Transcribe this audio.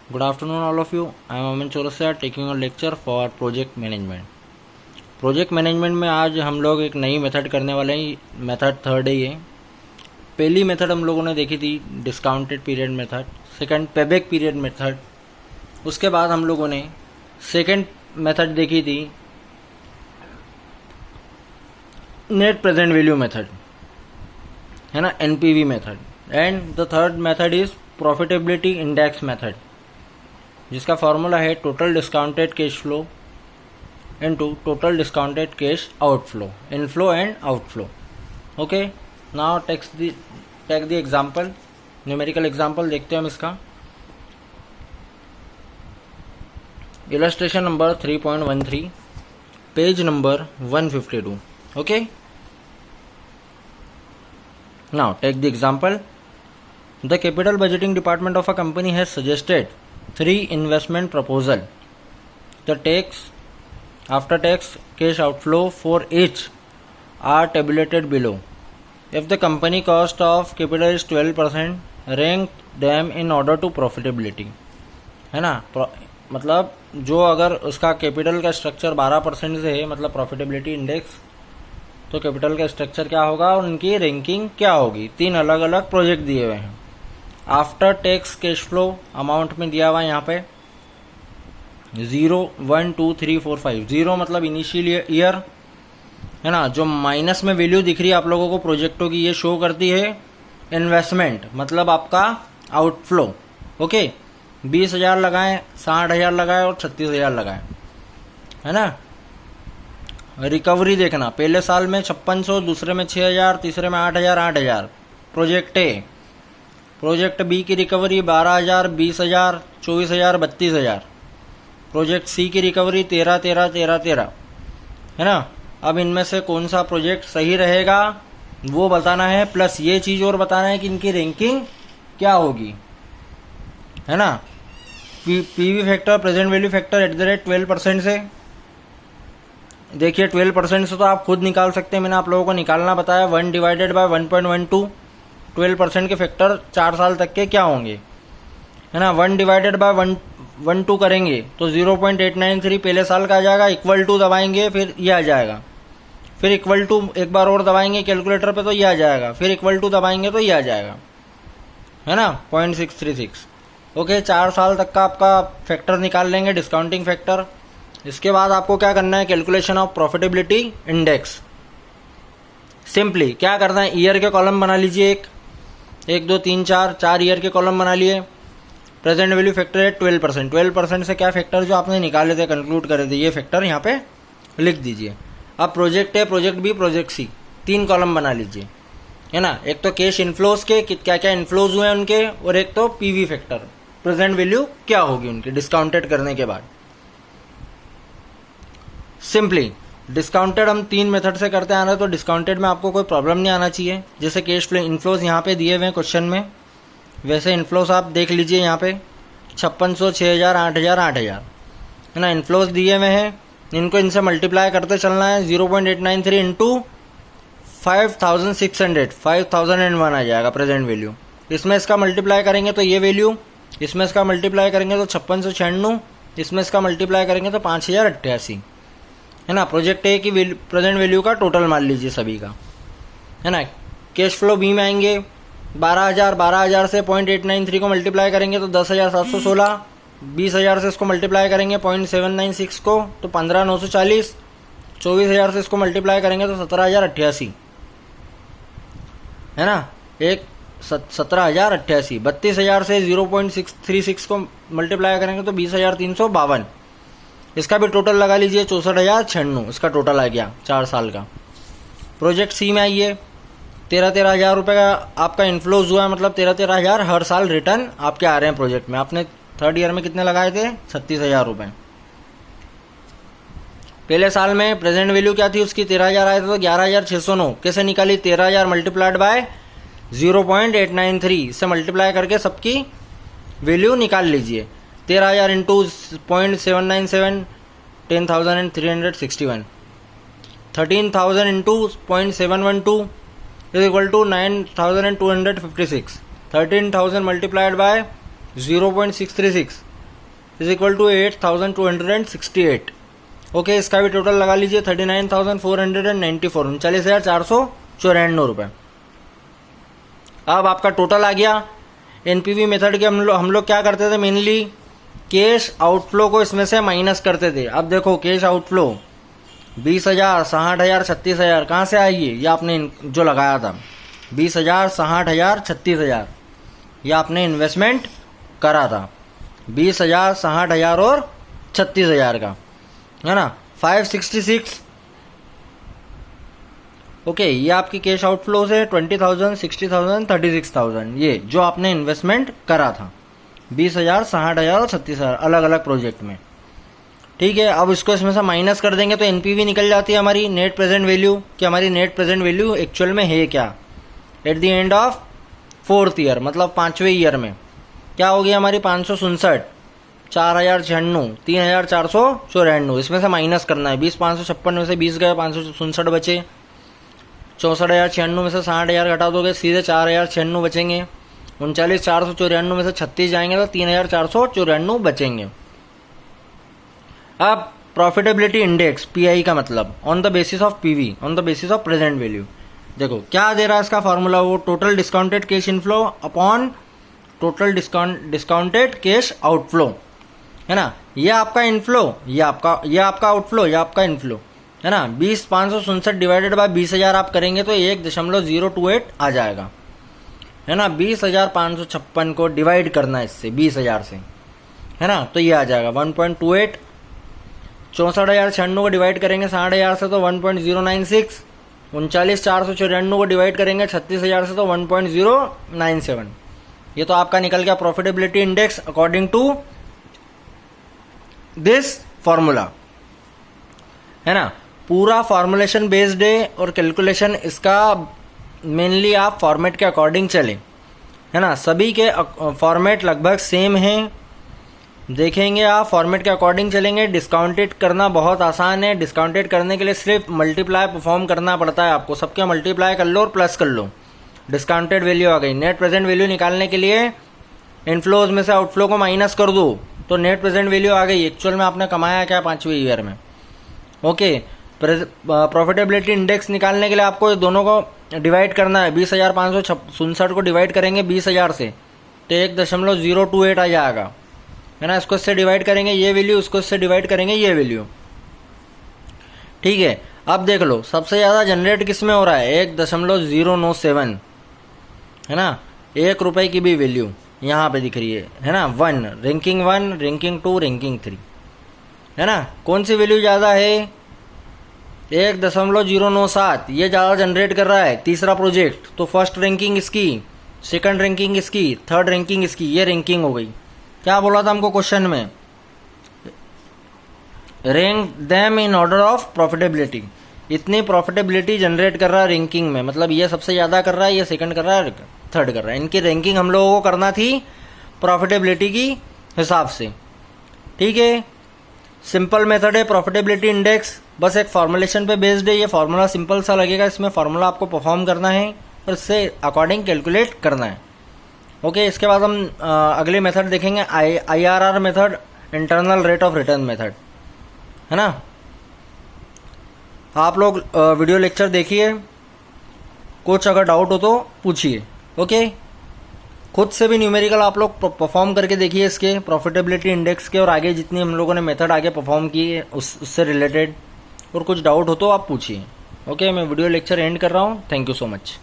Good afternoon, all of you. I am Amin Chaurasia taking a lecture for project management. Project management में आज हम लोग एक नई मेथड करने वाले हैं. मेथड थर्ड है ये. पहली मेथड हम लोगों ने देखी थी discounted period method, second payback period method. उसके बाद हम लोगों ने सेकंड मेथड देखी थी नेट प्रेजेंट वैल्यू मेथड, है ना, NPV method. And the third method is profitability index method, जिसका फॉर्मूला है total discounted cash flow into total discounted cash outflow, inflow and outflow. Okay, now take the example, numerical example देखते हैं हम इसका. Illustration number 3.13, page number 152. Okay, now take the example. The capital budgeting department of a company has suggested 3 investment proposal. The after tax cash outflow for each are tabulated below. If the company cost of capital is 12%, rank them in order to profitability. है ना, मतलब जो अगर उसका capital का structure 12% से है, मतलब प्रॉफिटेबिलिटी इंडेक्स, तो कैपिटल का स्ट्रक्चर क्या होगा और उनकी रैंकिंग क्या होगी. 3 अलग अलग प्रोजेक्ट दिए हुए हैं. After tax cash flow amount में दिया हुआ है यहाँ पे 0, 1, 2, 3, 4, 5. 0 मतलब इनिशियल ईयर, है ना. जो माइनस में वैल्यू दिख रही है आप लोगों को प्रोजेक्टों की, ये शो करती है इन्वेस्टमेंट, मतलब आपका आउटफ्लो. ओके, 20,000 लगाएं, 60,000 लगाएं और 36,000 लगाएं, है ना. रिकवरी देखना, पहले साल में 5600, दूसरे में 6,000, तीसरे में 8,000 8,000. Project A. प्रोजेक्ट बी की रिकवरी 12,000, 20,000, 24,000, 32,000. प्रोजेक्ट सी की रिकवरी 13, 13, 13, 13, है ना. अब इनमें से कौन सा प्रोजेक्ट सही रहेगा वो बताना है, प्लस ये चीज और बताना है कि इनकी रैंकिंग क्या होगी, है ना. PV factor, present value factor at the rate 12% से. देखिए 12% से तो आप खुद निकाल सकते हैं, मैंने आप लोगों को निकालना बताया. 1 डिवाइडेड बाय 1.12, 12% के फैक्टर 4 साल तक के क्या होंगे, है ना. 1 डिवाइडेड बाय 1.12 करेंगे तो 0.893 पहले साल का आ जाएगा. इक्वल टू दबाएंगे फिर ये आ जाएगा, फिर इक्वल टू एक बार और दबाएंगे कैलकुलेटर पे तो ये आ जाएगा, फिर इक्वल टू दबाएंगे तो ये आ जाएगा, है ना, 0.636. ओके, 4 साल तक का आपका फैक्टर निकाल लेंगे, डिस्काउंटिंग फैक्टर. इसके बाद आपको क्या करना है, calculation of profitability index. Simply क्या करना है, ईयर के कॉलम बना लीजिए. 1, 2, 3, 4 ईयर के कॉलम बना लिए. प्रेजेंट वैल्यू फैक्टर है 12%. 12% से क्या फैक्टर जो आपने निकाले थे, कंक्लूड करे थे, ये फैक्टर यहाँ पे लिख दीजिए. अब प्रोजेक्ट है, प्रोजेक्ट बी, प्रोजेक्ट सी, 3 कॉलम बना लीजिए, है ना. एक तो कैश इनफ्लोज के क्या क्या इनफ्लोज हुए हैं उनके, और एक तो पीवी फैक्टर, प्रेजेंट वैल्यू क्या होगी उनकी डिस्काउंटेड करने के बाद. सिंपली डिस्काउंटेड हम 3 मेथड से करते आ रहे हैं, तो डिस्काउंटेड में आपको कोई प्रॉब्लम नहीं आना चाहिए. जैसे कैश फ्लो इनफ्लोज यहाँ पे दिए हुए हैं क्वेश्चन में, वैसे इनफ्लोज आप देख लीजिए. यहाँ पे 5600, 6,000, 8,000, 8,000, है ना, इनफ्लोज दिए हुए हैं. इनको इनसे मल्टीप्लाई करते चलना है. 0.893 इंटू 5,600, 5,001 आ जाएगा प्रेजेंट वैल्यू. इसमें इसका मल्टीप्लाई करेंगे तो ये वैल्यू, इसमें इसका मल्टीप्लाई करेंगे तो 5696, इसमें इसका मल्टीप्लाई करेंगे तो 5,088, है ना. प्रोजेक्ट ए की प्रेजेंट वैल्यू का टोटल मान लीजिए सभी का, है ना. कैश फ्लो बी में आएंगे 12,000 से 0.893 को मल्टीप्लाई करेंगे तो 10,716. 20,000 से इसको मल्टीप्लाई करेंगे 0.796 को तो 15,940. 24,000 से इसको मल्टीप्लाई करेंगे तो 17,088, है ना. 17,088. 32,000 से 0.636 को मल्टीप्लाई करेंगे तो 20,352. इसका भी टोटल लगा लीजिए 64,096. इसका टोटल आ गया 4 साल का. प्रोजेक्ट सी में आइए, 13,000 रुपये का आपका इन्फ्लोज हुआ है, मतलब 13,000 हर साल रिटर्न आपके आ रहे हैं प्रोजेक्ट में. आपने थर्ड ईयर में कितने लगाए थे, 36,000 रुपये. पहले साल में प्रेजेंट वैल्यू क्या थी उसकी, 13,000 आए थे तो 11,609. कैसे निकाली, 13,000 मल्टीप्लाइड बाय 0.893 से मल्टीप्लाई करके सबकी वैल्यू निकाल लीजिए. 13,000 into 0.797, 10,361. 13,000 into 0.712 is equal to 9,256. 13,000 multiplied by 0.636 is equal to 8,268। Okay, इसका भी टोटल लगा लीजिए 39,494, 39,494 रुपये। अब आपका टोटल आ गया। एनपीवी मेथड के हम लोग क्या करते थे, मेनली कैश आउटफ्लो को इसमें से माइनस करते थे। अब देखो कैश आउटफ्लो 20,000, 60,000, 36,000 कहाँ से आई ये आपने जो लगाया था 20,000, 60,000, 36,000 ये आपने इन्वेस्टमेंट करा था 20,000, 60,000 और 36,000 का, है ना। 566 ओके, ये आपकी कैश आउटफ्लोज है 20,000, 60,000, 36,000 ये जो आपने इन्वेस्टमेंट करा था 20,000, 60,000 और 36,000 अलग अलग प्रोजेक्ट में। ठीक है, अब इसको इसमें से माइनस कर देंगे तो एनपीवी निकल जाती है हमारी नेट प्रेजेंट वैल्यू, कि हमारी नेट प्रेजेंट वैल्यू एक्चुअल में है क्या at the end of 4th year, मतलब 5वें ईयर में क्या होगी हमारी 567, 4,096, 3,494। इसमें से माइनस करना है 20,556 में से 20 गए, 567 बचे। 64,096 में से 60,000 घटा दोगे सीधे 4,096 बचेंगे। 39,494 में से 36 जाएंगे तो 3,494 बचेंगे। अब प्रॉफिटेबिलिटी इंडेक्स पीआई का मतलब on the basis of PV, on the basis of present value. देखो क्या दे रहा है इसका फॉर्मूला, वो total discounted cash inflow upon total discounted cash outflow, है ना। ये आपका इनफ्लो, ये आपका आउटफ्लो, ये आपका इनफ्लो, है ना। 20,567 डिवाइडेड बाय 20,000 आप करेंगे तो 1.028 आ जाएगा, है ना। 20,556 को डिवाइड करना है इससे 20,000 से, है ना, तो ये आ जाएगा 1.28। 64,096 को डिवाइड करेंगे 60,000 से तो 1.096। 39,494 को डिवाइड करेंगे 36,000 से तो 1.097। ये तो आपका निकल गया profitability index according to this formula, है ना। पूरा फॉर्मुलेशन बेस्ड है और कैलकुलेशन इसका मेनली आप फॉर्मेट के अकॉर्डिंग चले, है ना। सभी के फॉर्मेट लगभग सेम हैं, देखेंगे आप फॉर्मेट के अकॉर्डिंग चलेंगे। डिस्काउंटेड करना बहुत आसान है, डिस्काउंटेड करने के लिए सिर्फ मल्टीप्लाई परफॉर्म करना पड़ता है आपको। सबके मल्टीप्लाई कर लो और प्लस कर लो, डिस्काउंटेड वैल्यू आ गई। नेट प्रेजेंट वैल्यू निकालने के लिए इनफ्लोज में से आउटफ्लो को माइनस कर दो तो नेट प्रेजेंट वैल्यू आ गई। एक्चुअल में आपने कमाया क्या 5वें ईयर में। ओके, प्रॉफिटेबिलिटी इंडेक्स निकालने के लिए आपको दोनों को डिवाइड करना है। 20,567 को डिवाइड करेंगे 20,000 से तो 1.028 आ जाएगा, है ना। इसको इससे डिवाइड करेंगे ये वैल्यू, उसको इससे डिवाइड करेंगे ये वैल्यू। ठीक है, अब देख लो सबसे ज़्यादा जनरेट किस में हो रहा है 1.097, है ना। 1 रुपये की भी वैल्यू यहाँ पे दिख रही है ना। 1 रैंकिंग 1, रैंकिंग 2, रैंकिंग 3, है ना। कौन सी वैल्यू ज़्यादा है 1.097, ये ज़्यादा जनरेट कर रहा है तीसरा प्रोजेक्ट। तो फर्स्ट रैंकिंग इसकी, सेकंड रैंकिंग इसकी, थर्ड रैंकिंग इसकी, ये रैंकिंग हो गई। क्या बोला था हमको क्वेश्चन में, rank them in order of profitability. इतनी प्रॉफिटेबिलिटी जनरेट कर रहा है रैंकिंग में, मतलब ये सबसे ज़्यादा कर रहा है, ये सेकंड कर रहा है, थर्ड कर रहा है। इनकी रैंकिंग हम लोगों को करना थी प्रॉफिटेबिलिटी की हिसाब से। ठीक है, सिंपल मेथड है प्रॉफिटेबिलिटी इंडेक्स, बस एक फॉर्मुलेशन पे बेस्ड है। ये फार्मूला सिंपल सा लगेगा, इसमें फार्मूला आपको परफॉर्म करना है और इससे अकॉर्डिंग कैलकुलेट करना है। ओके, इसके बाद हम अगले मेथड देखेंगे IRR method, internal rate of return method, है ना। आप लोग वीडियो लेक्चर देखिए, कुछ अगर डाउट हो तो पूछिए। ओके, खुद से भी न्यूमेरिकल आप लोग परफॉर्म करके देखिए इसके प्रॉफिटेबिलिटी इंडेक्स के, और आगे जितनी हम लोगों ने मेथड आगे परफॉर्म की है उससे रिलेटेड, और कुछ डाउट हो तो आप पूछिए। ओके, मैं वीडियो लेक्चर एंड कर रहा हूँ। Thank you so much.